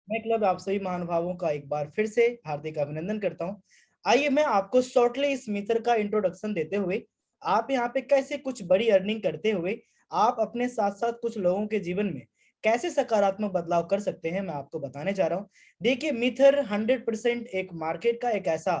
मैं क्लब आप सभी महानुभावों का एक बार फिर से हार्दिक अभिनंदन करता हूं। आइए मैं आपको शॉर्टली इस मित्र का इंट्रोडक्शन देते हुए, आप यहाँ पे कैसे कुछ बड़ी अर्निंग करते हुए आप अपने साथ साथ कुछ लोगों के जीवन में कैसे सकारात्मक बदलाव कर सकते हैं, मैं आपको बताने जा रहा हूँ। देखिए, मिथर 100% एक मार्केट का एक ऐसा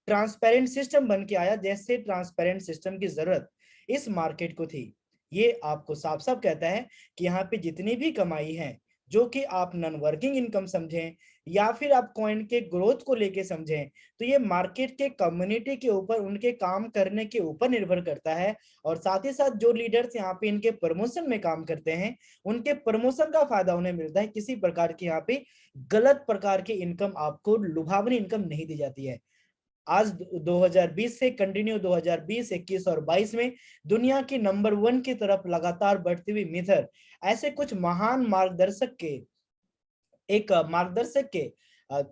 ट्रांसपेरेंट सिस्टम बन के आया जैसे ट्रांसपेरेंट सिस्टम की जरूरत इस मार्केट को थी। ये आपको साफ साफ कहता है कि यहाँ पे जितनी भी कमाई है, जो कि आप नॉन वर्किंग इनकम समझें या फिर आप कॉइन के ग्रोथ को लेके समझें, तो ये मार्केट के कम्युनिटी के ऊपर, उनके काम करने के ऊपर निर्भर करता है। और साथ ही साथ जो लीडर्स यहाँ पे इनके प्रमोशन में काम करते हैं, उनके प्रमोशन का फायदा उन्हें मिलता है। किसी प्रकार की यहाँ पे गलत प्रकार की इनकम, आपको लुभावनी इनकम नहीं दी जाती है। आज 2020 से कंटिन्यू 2020, 21 और 22 में दुनिया की नंबर 1 की तरफ लगातार बढ़ती हुई मिथर ऐसे कुछ महान मार्गदर्शक के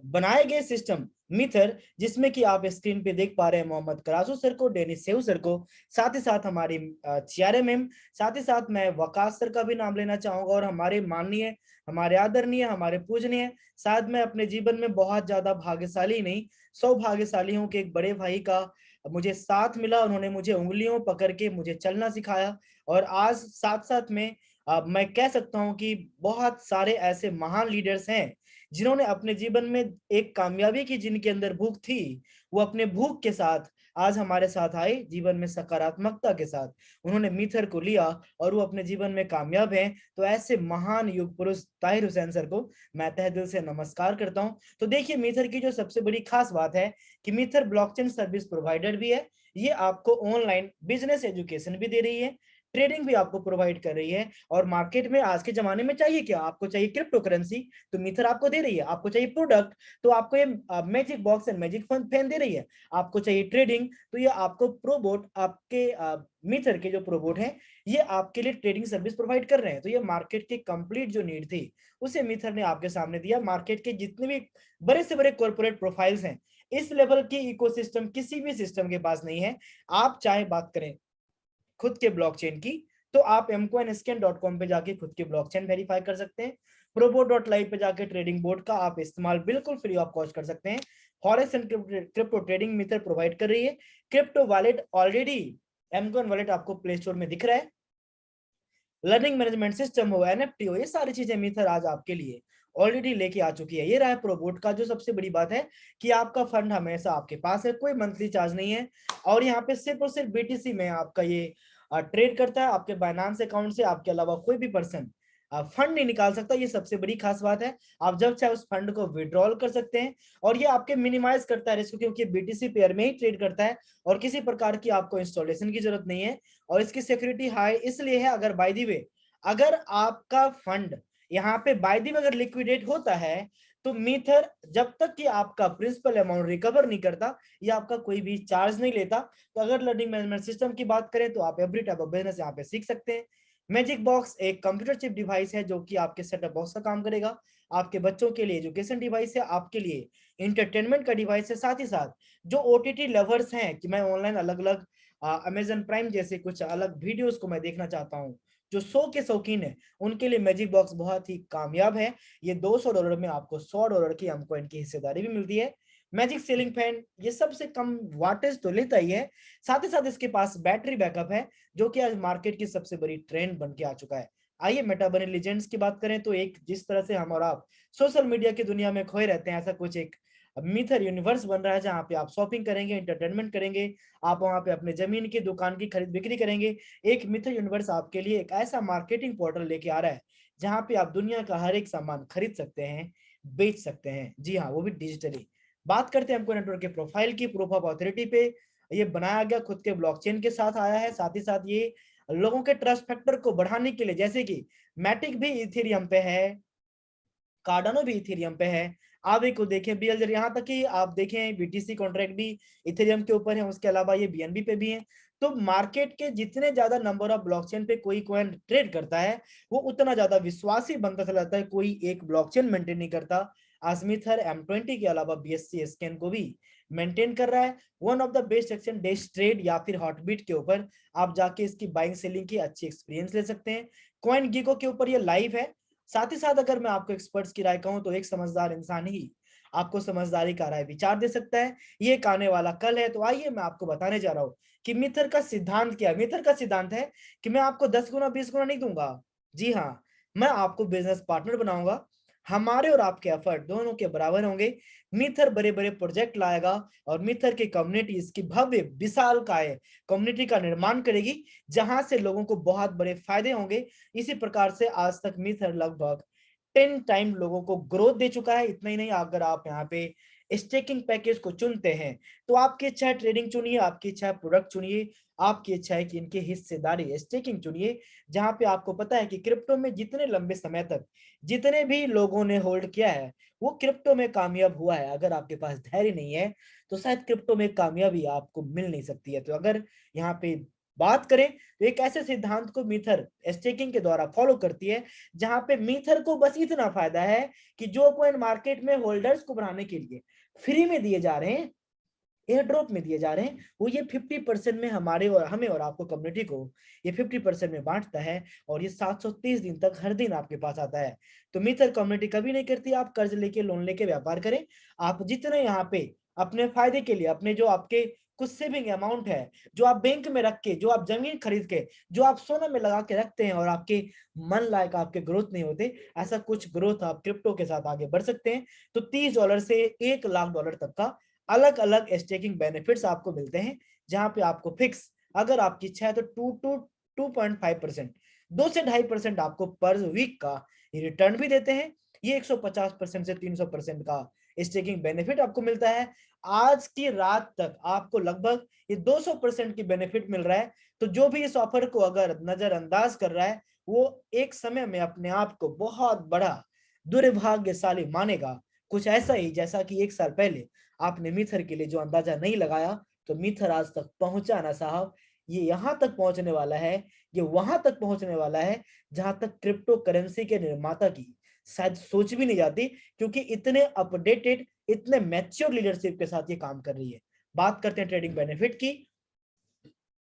बनाए गए सिस्टम मिथर, जिसमें कि आप स्क्रीन पे देख पा रहे हैं मोहम्मद करासू सर को, डेनिस सेहू सर को, साथ ही साथ हमारी चियारे मैम, साथ ही साथ मैं वकास सर का भी नाम लेना चाहूंगा, और हमारे माननीय, हमारे आदरणीय, हमारे पूजनीय, शायद मैं अपने जीवन में बहुत ज्यादा भाग्यशाली नहीं, सौभाग्यशाली हूं कि एक बड़े भाई का मुझे साथ मिला। उन्होंने मुझे उंगलियों पकड़ के मुझे चलना सिखाया। और आज साथ साथ में मैं कह सकता हूं कि बहुत सारे ऐसे महान लीडर्स हैं जिन्होंने अपने जीवन में एक कामयाबी की, जिनके अंदर भूख थी, वो अपने भूख के साथ आज हमारे साथ आए, जीवन में सकारात्मकता के साथ उन्होंने मिथर को लिया और वो अपने जीवन में कामयाब हैं। तो ऐसे महान युग पुरुष ताहिर हुसैन सर को मैं तहे दिल से नमस्कार करता हूं। तो देखिए, मिथर की जो सबसे बड़ी खास बात है कि मिथर ब्लॉकचेन सर्विस प्रोवाइडर भी है। ये आपको ऑनलाइन बिजनेस एजुकेशन भी दे रही है, ट्रेडिंग भी आपको प्रोवाइड कर रही है। और मार्केट में आज के जमाने में चाहिए क्या, आपको चाहिए क्रिप्टो करेंसी, तो मिथर आपको दे रही है। आपको चाहिए प्रोडक्ट, तो आपको ये magic box and magic fan दे रही है। आपको चाहिए ट्रेडिंग, तो ये आपको प्रोबोट, आपके मिथर के जो प्रोबोट हैं, ये आपके लिए ट्रेडिंग सर्विस प्रोवाइड कर रहे हैं। तो ये मार्केट की कंप्लीट जो नीड थी, उसे मिथर ने आपके सामने दिया। मार्केट के जितने भी बड़े से बड़े कॉर्पोरेट प्रोफाइल्स हैं, इस लेवल की इकोसिस्टम किसी भी सिस्टम के पास नहीं है। आप चाहे बात करें खुद के ब्लॉकचेन की, तो आप mcoinscan.com पे जाके खुद के ब्लॉकचेन वेरीफाई कर सकते हैं। प्रोबो.live पे जाके ट्रेडिंग बोर्ड का आप इस्तेमाल बिल्कुल फ्री ऑफ कॉस्ट कर सकते हैं। फॉरेक्स एंड क्रिप्टो ट्रेडिंग मिथर प्रोवाइड कर रही है। Crypto wallet already, mcoin wallet आपको प्ले स्टोर में दिख रहा है। लर्निंग मैनेजमेंट सिस्टम हो, एनएफटी हो, ये सारी चीजें मिथर आज आपके लिए ऑलरेडी लेके आ चुकी है। ये रहा है प्रोबोट का जो सबसे बड़ी बात है कि आपका फंड हमेशा आपके पास है, कोई मंथली चार्ज नहीं है। और यहाँ पे सिर्फ और सिर्फ बीटीसी में आपका ये ट्रेड करता है। आपके बाइनांस अकाउंट से आपके अलावा कोई भी पर्सन फंड नहीं निकाल सकता। ये सबसे बड़ी खास बात है। आप जब चाहे उस फंड को विड्रॉल कर सकते हैं। और ये आपके मिनिमाइज करता है रिस्क, क्योंकि बीटीसी पेयर में ही ट्रेड करता है और किसी प्रकार की आपको इंस्टॉलेशन की जरूरत नहीं है। और इसकी सिक्योरिटी हाई इसलिए है, अगर बाय द वे अगर आपका फंड यहाँ पे बाय द वे अगर लिक्विडेट होता है, तो मिथर जब तक कि आपका प्रिंसिपल अमाउंट रिकवर नहीं करता, या आपका कोई भी चार्ज नहीं लेता। तो अगर लर्निंग मैनेजमेंट सिस्टम की बात करें, तो आप एवरी टाइप ऑफ बिजनेस यहाँ पे सीख सकते हैं। मैजिक बॉक्स एक कंप्यूटर चिप डिवाइस है जो कि आपके सेटअप बॉक्स का काम करेगा। आपके बच्चों के लिए एजुकेशन डिवाइस है, आपके लिए इंटरटेनमेंट का डिवाइस है। साथ ही साथ जो ओटीटी लवर्स हैं कि मैं ऑनलाइन अलग अलग अमेजन प्राइम जैसे कुछ अलग वीडियोस को मैं देखना चाहता हूँ, जो शो के शौकीन है, उनके लिए मैजिक बॉक्स बहुत ही कामयाब है। ये $200 में आपको $100 की हमकॉइन की हिस्सेदारी भी मिलती है। मैजिक सीलिंग फैन ये सबसे कम वाटेज तो लेता ही है, साथ ही साथ इसके पास बैटरी बैकअप है, जो कि आज मार्केट की सबसे बड़ी ट्रेंड बन के आ चुका है। आइए मेटाबनी लीजेंड्स की बात करें, तो एक जिस तरह से हम और आप सोशल मीडिया की दुनिया में खोए रहते हैं, ऐसा कुछ एक मिथर यूनिवर्स बन रहा है जहां पे आप शॉपिंग करेंगे, एंटरटेनमेंट करेंगे, आप वहां पे अपने जमीन की दुकान की खरीद बिक्री करेंगे। एक मिथर यूनिवर्स आपके लिए एक ऐसा मार्केटिंग पोर्टल लेके आ रहा है जहां पे आप दुनिया का हर एक सामान खरीद सकते हैं, बेच सकते हैं। जी हाँ, वो भी डिजिटली। बात करते हैं हमको नेटवर्क के प्रोफाइल की, प्रूफ ऑफ ऑथोरिटी पे ये बनाया गया खुद के ब्लॉकचेन के साथ आया है। साथ ही साथ ये लोगों के ट्रस्ट फैक्टर को बढ़ाने के लिए, जैसे कि मैटिक भी इथेरियम पे है, कार्डानो भी इथेरियम पे है, आवे को देखें बीएलजेड, यहाँ तक कि आप देखें बीटीसी कॉन्ट्रैक्ट भी इथेरियम के ऊपर है। उसके अलावा ये बीएनबी पे भी है। तो मार्केट के जितने ज्यादा नंबर ऑफ ब्लॉकचेन पे कोई कॉइन ट्रेड करता है, वो उतना ज्यादा विश्वासी बनता चला जाता है। कोई एक ब्लॉकचेन मेंटेन नहीं करता। आस्मिथर M20 के अलावा बीएससी स्कैन को भी मेंटेन कर रहा है। One of the best exchange dash trade या फिर हॉटबीट के ऊपर आप जाके इसकी बाइंग सेलिंग की अच्छी एक्सपीरियंस ले सकते हैं। कॉइन गीको के ऊपर ये लाइव है। साथ ही साथ अगर मैं आपको एक्सपर्ट्स की राय कहूं तो एक समझदार इंसान ही आपको समझदारी का राय विचार दे सकता है। ये एक आने वाला कल है। तो आइए मैं आपको बताने जा रहा हूँ कि मिथर का सिद्धांत क्या है। मिथर का सिद्धांत है कि मैं आपको 10 गुना 20 गुना नहीं दूंगा। जी हाँ, मैं आपको बिजनेस पार्टनर बनाऊंगा। हमारे और आपके एफर्ट दोनों के बराबर होंगे। मिथर बड़े बड़े प्रोजेक्ट लाएगा और मिथर की कम्युनिटी इसकी भव्य विशाल काय कम्युनिटी का निर्माण करेगी, जहां से लोगों को बहुत बड़े फायदे होंगे। इसी प्रकार से आज तक मिथर लगभग 10 टाइम लोगों को ग्रोथ दे चुका है। इतना ही नहीं, अगर आप यहाँ पे स्टेकिंग पैकेज को चुनते हैं तो आपकी इच्छा है ट्रेडिंग चुनिए, आपकी इच्छा है प्रोडक्ट चुनिए, आपकी इच्छा है कि इनकी हिस्सेदारी स्टेकिंग चुनिए, जहां पे आपको पता है कि क्रिप्टो में जितने लंबे समय तक जितने भी लोगों ने होल्ड किया है वो क्रिप्टो में कामयाब हुआ है। अगर आपके पास धैर्य नहीं है तो शायद क्रिप्टो में कामयाबी आपको मिल नहीं सकती है। तो अगर यहाँ पे बात करें तो एक ऐसे सिद्धांत को मीथर स्टेकिंग के द्वारा फॉलो करती है, जहां पे मीथर को बस इतना फायदा है कि जो कॉइन मार्केट में होल्डर्स को बढ़ाने के लिए फ्री में दिए जा रहे हैं, एयर ड्रॉप में दिए जा रहे हैं, वो ये 50% में हमारे और हमें और आपको कम्युनिटी को ये 50% में बांटता है और ये 730 दिन तक हर दिन आपके पास आता है। तो मित्र कम्युनिटी कभी नहीं करती आप कर्ज लेके लोन लेके व्यापार करें। आप जितने यहाँ पे अपने फायदे के लिए अपने जो आपके कुछ सेविंग अमाउंट है, जो आप बैंक में रख के, जो आप जमीन खरीद के, जो आप सोना में लगा के रखते हैं और आपके मन लायक आपके ग्रोथ नहीं होते, ऐसा कुछ ग्रोथ आप क्रिप्टो के साथ आगे बढ़ सकते हैं। तो $30 से $1,00,000 तक का अलग अलग स्टेकिंग बेनिफिट्स आपको मिलते हैं, जहां पे आपको फिक्स अगर आपकी इच्छा है तो 2 to 2.5%, 2 से 2.5% आपको पर वीक का रिटर्न भी देते हैं। ये 150% से 300% का स्टेकिंग बेनिफिट आपको मिलता है। आज की रात तक आपको लगभग ये 200% की बेनिफिट मिल रहा है। तो जो भी इस ऑफर को अगर नजरअंदाज कर रहा है वो एक समय में अपने आप को बहुत बड़ा दुर्भाग्यशाली मानेगा। कुछ ऐसा ही जैसा कि एक साल पहले आपने मिथर के लिए जो अंदाजा नहीं लगाया, तो मिथर आज तक पहुंचा ना साहब। ये यहां तक पहुंचने वाला है, ये वहां तक पहुंचने वाला है जहां तक क्रिप्टो करेंसी के निर्माता की शायद सोच भी नहीं जाती, क्योंकि इतने अपडेटेड इतने मैच्योर लीडरशिप के साथ ये काम कर रही है। बात करते हैं ट्रेडिंग बेनिफिट की।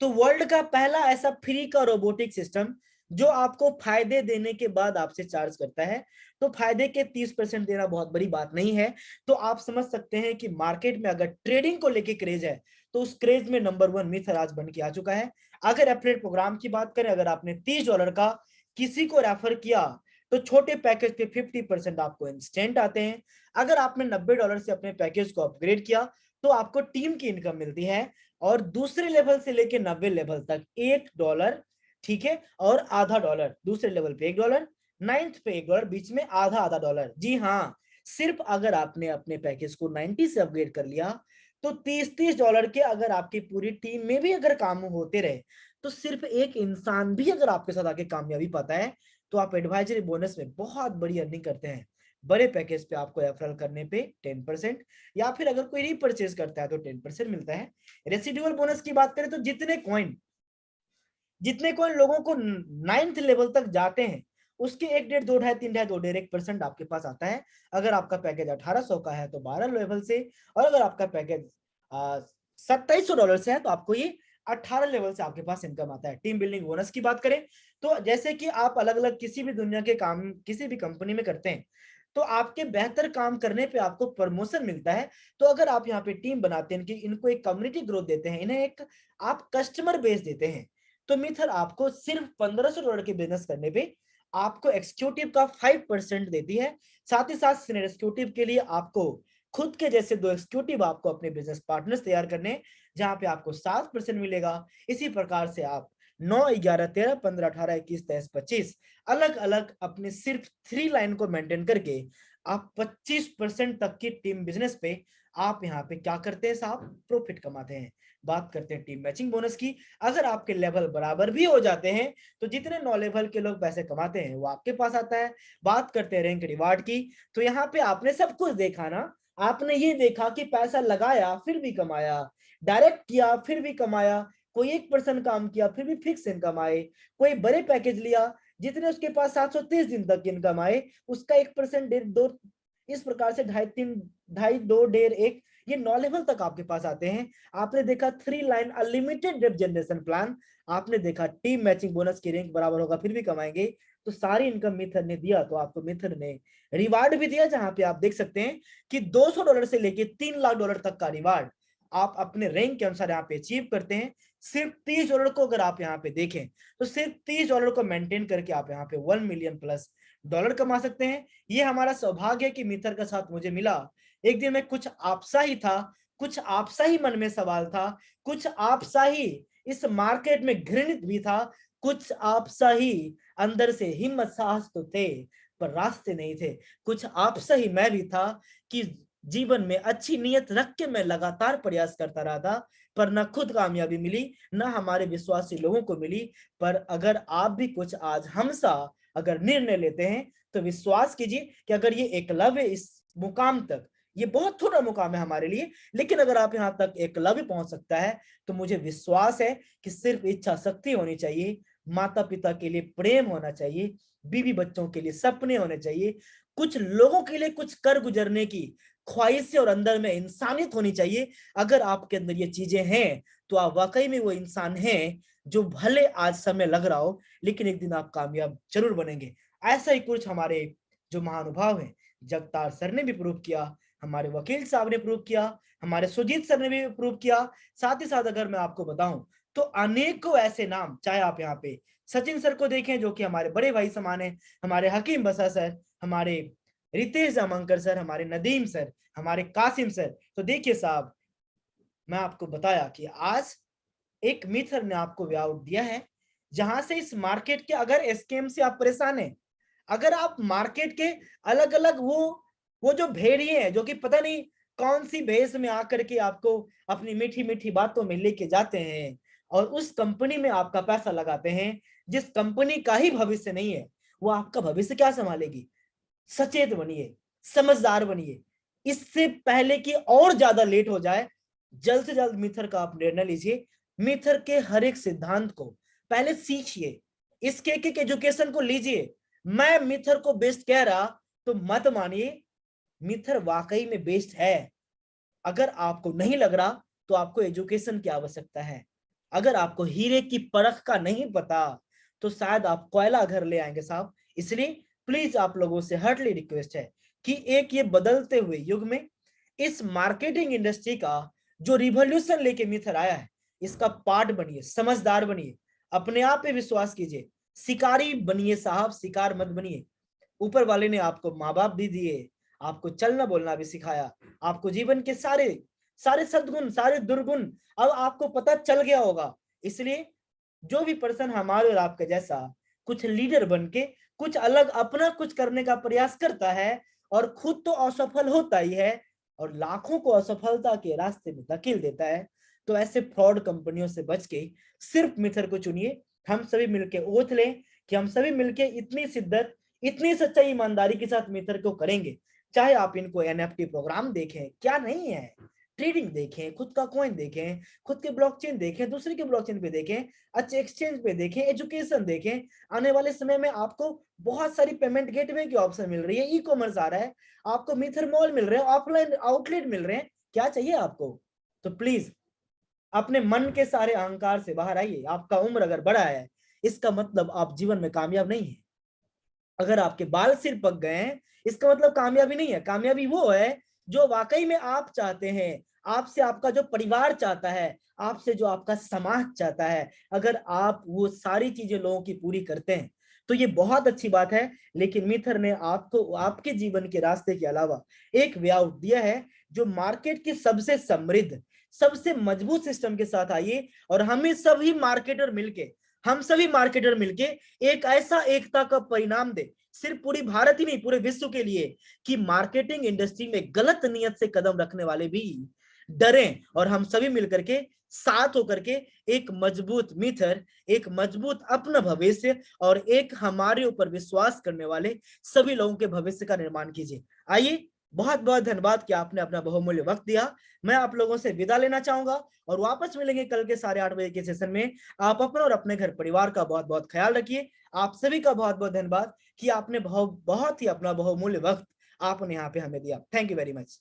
तो वर्ल्ड का पहला ऐसा फ्री का रोबोटिक सिस्टम जो आपको फायदे देने के बाद आपसे चार्ज करता है। तो फायदे के 30% देना बहुत बड़ी बात नहीं है। तो आप समझ सकते हैं कि मार्केट में अगर ट्रेडिंग को लेके क्रेज है तो उस क्रेज में नंबर 1 मिथर आज बन के आ चुका है। अगर एफिलिएट प्रोग्राम की बात करें, अगर आपने $30 का किसी को रेफर किया तो छोटे पैकेज पे 50% आपको इंस्टेंट आते हैं। अगर आपने $90 से अपने पैकेज को अपग्रेड किया तो आपको टीम की इनकम मिलती है और दूसरे लेवल से लेके 90 लेवल तक $1, ठीक है, और आधा डॉलर। दूसरे लेवल पे $1, नाइन्थ पे $1, बीच में आधा आधा डॉलर। जी हाँ, सिर्फ अगर आपने अपने पैकेज को 90 से अपग्रेड कर लिया तो $30 के अगर आपकी पूरी टीम में भी अगर काम होते रहे तो सिर्फ एक इंसान भी अगर आपके साथ आके कामयाबी पाता है तो आप एडवाइजरी बोनस में बहुत बड़ी अर्निंग करते हैं। बड़े पैकेज पे आपको रेफरल करने पे 10%, या फिर अगर कोई रीपरचेज करता है तो 10% मिलता है। रेसिडुअल बोनस की बात करें तो जितने कॉइन लोगों को 9th लेवल तक जाते हैं उसके 1.5 2.5 3.5 2.5 1% आपके पास आता है। अगर आपका पैकेज 1800 का है तो 12 लेवल से, और अगर आपका पैकेज $2700 से है तो आपको ये 18 लेवल से आपके पास इनकम आता है। टीम बिल्डिंग बोनस की बात करें तो जैसे कि आप अलग अलग किसी भी दुनिया के काम किसी भी कंपनी में करते हैं तो आपके बेहतर काम करने पे आपको प्रमोशन मिलता है। तो अगर आप यहाँ पे टीम बनाते हैं कि इनको एक कम्युनिटी ग्रोथ देते हैं, इन्हें एक आप कस्टमर बेस देते हैं, तो मिथर आपको सिर्फ $1500 के बिजनेस करने पे आपको एक्सिक्यूटिव का 5% देती है। साथ ही साथ सीनियर एक्सिक्यूटिव के लिए आपको खुद के जैसे 2 एक्सिक्यूटिव आपको अपने बिजनेस पार्टनर्स तैयार करने, जहां पे आपको 7% मिलेगा। इसी प्रकार से आप 9 11 13 15 18 21 23 25 अलग अलग अपने सिर्फ 3 लाइन को मेंटेन करके आप 25% तक की टीम बिजनेस पे आप यहाँ पे क्या करते हैं साहब, प्रॉफिट कमाते हैं। बात करते हैं टीम मैचिंग बोनस की। अगर आपके लेवल बराबर भी हो जाते हैं तो जितने 9 लेवल के लोग पैसे कमाते हैं वो आपके पास आता है। बात करते हैं रैंक रिवार्ड की। तो यहाँ पे आपने सब कुछ देखा ना, आपने ये देखा कि पैसा लगाया फिर भी कमाया, डायरेक्ट किया फिर भी कमाया, कोई 1% काम किया फिर भी फिक्स इनकम आए, कोई बड़े पैकेज लिया जितने उसके पास 730 दिन तक इनकम आए उसका 1% 1.5 2, इस प्रकार से 2.5 3 2.5 2 1.5 ये 9 लेवल तक आपके पास आते हैं। आपने देखा 3 line unlimited depth generation plan, आपने देखा टीम मैचिंग बोनस की रैंक बराबर होगा फिर भी कमाएंगे, तो सारी इनकम मिथर ने दिया, तो आपको मिथर ने रिवार्ड भी दिया, जहां पे आप देख सकते हैं कि $200 से लेके $3 लाख तक का रिवार्ड आप अपने रैंक के अनुसार यहाँ पे अचीव करते हैं। सिर्फ $30 को अगर आप यहाँ पे देखें तो सिर्फ $30 को मेंटेन करके आप यहाँ पे 1 मिलियन प्लस डॉलर कमा सकते हैं। ये हमारा सौभाग्य है कि मिथर का साथ मुझे मिला। एक दिन में कुछ आपसा ही था, कुछ आपसा ही मन में सवाल था, कुछ आपसा ही इस मार्केट में घृणित भी था, कुछ आपसा ही अंदर से हिम्मत साहस तो थे पर रास्ते नहीं थे। कुछ आपसा ही मैं भी था कि जीवन में अच्छी नीयत रख के मैं लगातार प्रयास करता रहा था, पर न खुद कामयाबी मिली न हमारे विश्वासी लोगों को मिली। पर अगर आप भी कुछ आज हमसा अगर निर्णय लेते हैं तो विश्वास कीजिए कि अगर ये एकलव्य इस मुकाम तक, ये बहुत थोड़ा मुकाम है हमारे लिए, लेकिन अगर आप यहाँ तक एकलव्य पहुंच सकता है तो मुझे विश्वास है कि सिर्फ इच्छा शक्ति होनी चाहिए, माता पिता के लिए प्रेम होना चाहिए, बीवी बच्चों के लिए सपने होने चाहिए, कुछ लोगों के लिए कुछ कर गुजरने की ख्वाहिशें और अंदर में इंसानियत होनी चाहिए। अगर आपके अंदर ये चीजें हैं तो आप वाकई में वो इंसान हैं जो भले आज समय लग रहा हो लेकिन एक दिन आप कामयाब जरूर बनेंगे। ऐसा ही कुछ हमारे जो महानुभाव हैं, जगतार सर ने भी प्रूव किया, हमारे वकील साहब ने प्रूव किया, हमारे सुजीत सर ने भी प्रूव किया। साथ ही साथ अगर मैं आपको बताऊं तो अनेकों ऐसे नाम, चाहे आप यहाँ पे सचिन सर को देखें जो कि हमारे बड़े भाई समान है, हमारे हकीम बसा सर, हमारे रितेश जामंकर सर, हमारे नदीम सर, हमारे कासिम सर। तो देखिए साहब, मैं आपको बताया कि आज एक मिथर ने आपको वे आउट दिया है, जहां से इस मार्केट के अगर स्कैम से आप परेशान हैं, अगर आप मार्केट के अलग अलग वो जो भेड़िए हैं जो कि पता नहीं कौन सी भेष में आकर के आपको अपनी मीठी मीठी बातों में लेके जाते हैं और उस कंपनी में आपका पैसा लगाते हैं जिस कंपनी का ही भविष्य नहीं है, वो आपका भविष्य क्या संभालेगी। सचेत बनिए, समझदार बनिए, इससे पहले कि और ज्यादा लेट हो जाए, जल्द से जल्द मिथर का आप निर्णय लीजिए। मिथर के हर एक सिद्धांत को पहले सीखिए, इसके एक एजुकेशन को लीजिए। मैं मिथर को बेस्ट कह रहा तो मत मानिए, मिथर वाकई में बेस्ट है। अगर आपको नहीं लग रहा तो आपको एजुकेशन की आवश्यकता है। अगर आपको हीरे की परख का नहीं पता तो शायद आप कोयला घर ले आएंगे साहब। इसलिए प्लीज आप लोगों से हार्टली रिक्वेस्ट है कि एक ये बदलते हुए युग में इस मार्केटिंग इंडस्ट्री का जो रिवॉल्यूशन लेके मिथर आया है, इसका पार्ट बनिए, समझदार बनिए, अपने आप पे विश्वास कीजिए, शिकारी बनिए साहब, शिकार मत बनिए। ऊपर वाले ने आपको माँ बाप भी दिए, आपको चलना बोलना भी सिखाया, आपको जीवन के सारे सारे सद्गुण सारे दुर्गुण अब आपको पता चल गया होगा। इसलिए जो भी पर्सन हमारे और आपके जैसा कुछ लीडर बन के कुछ अलग अपना कुछ करने का प्रयास करता है और खुद तो असफल होता ही है और लाखों को असफलता के रास्ते में धकेल देता है, तो ऐसे फ्रॉड कंपनियों से बच के सिर्फ मिथर को चुनिए। हम सभी मिलके ओथ लें कि हम सभी मिलके इतनी शिद्दत इतनी सच्चाई ईमानदारी के साथ मिथर को करेंगे। चाहे आप इनको एनएफटी प्रोग्राम देखें, क्या नहीं है, ट्रेडिंग देखें, खुद का कॉइन देखें, खुद के ब्लॉकचेन देखें, दूसरे के ब्लॉकचेन पे देखें, अच्छे एक्सचेंज पे देखें, एजुकेशन देखें। आने वाले समय में आपको बहुत सारी पेमेंट गेटवे की ऑप्शन मिल रही है, ई कॉमर्स आ रहा है, आपको मिथर मॉल मिल रहे हैं, ऑफलाइन आउटलेट मिल रहे हैं, क्या चाहिए आपको। तो प्लीज अपने मन के सारे अहंकार से बाहर आइए। आपका उम्र अगर बड़ा है इसका मतलब आप जीवन में कामयाब नहीं है। अगर आपके बाल सिर पक गए हैं इसका मतलब कामयाबी नहीं है। कामयाबी वो है जो वाकई में आप चाहते हैं, आपसे आपका जो परिवार चाहता है, आपसे जो आपका समाज चाहता है। अगर आप वो सारी चीजें लोगों की पूरी करते हैं तो ये बहुत अच्छी बात है। लेकिन मिथर ने आपको आपके जीवन के रास्ते के अलावा एक वे आउट दिया है जो मार्केट की सबसे समृद्ध सबसे मजबूत सिस्टम के साथ आइए और हम सभी मार्केटर मिलके एक ऐसा एकता का परिणाम दे, सिर्फ पूरी भारत ही नहीं पूरे विश्व के लिए, कि मार्केटिंग इंडस्ट्री में गलत नियत से कदम रखने वाले भी डरें और हम सभी मिलकर के साथ होकर के एक मजबूत मिथर, एक मजबूत अपना भविष्य और एक हमारे ऊपर विश्वास करने वाले सभी लोगों के भविष्य का निर्माण कीजिए। आइए, बहुत बहुत धन्यवाद कि आपने अपना बहुमूल्य वक्त दिया। मैं आप लोगों से विदा लेना चाहूंगा और वापस मिलेंगे कल के 8:30 बजे के सेशन में। आप अपना और अपने घर परिवार का बहुत बहुत ख्याल रखिए। आप सभी का बहुत बहुत धन्यवाद कि आपने बहुत ही अपना बहुमूल्य वक्त आपने यहाँ पे हमें दिया। Thank you very much.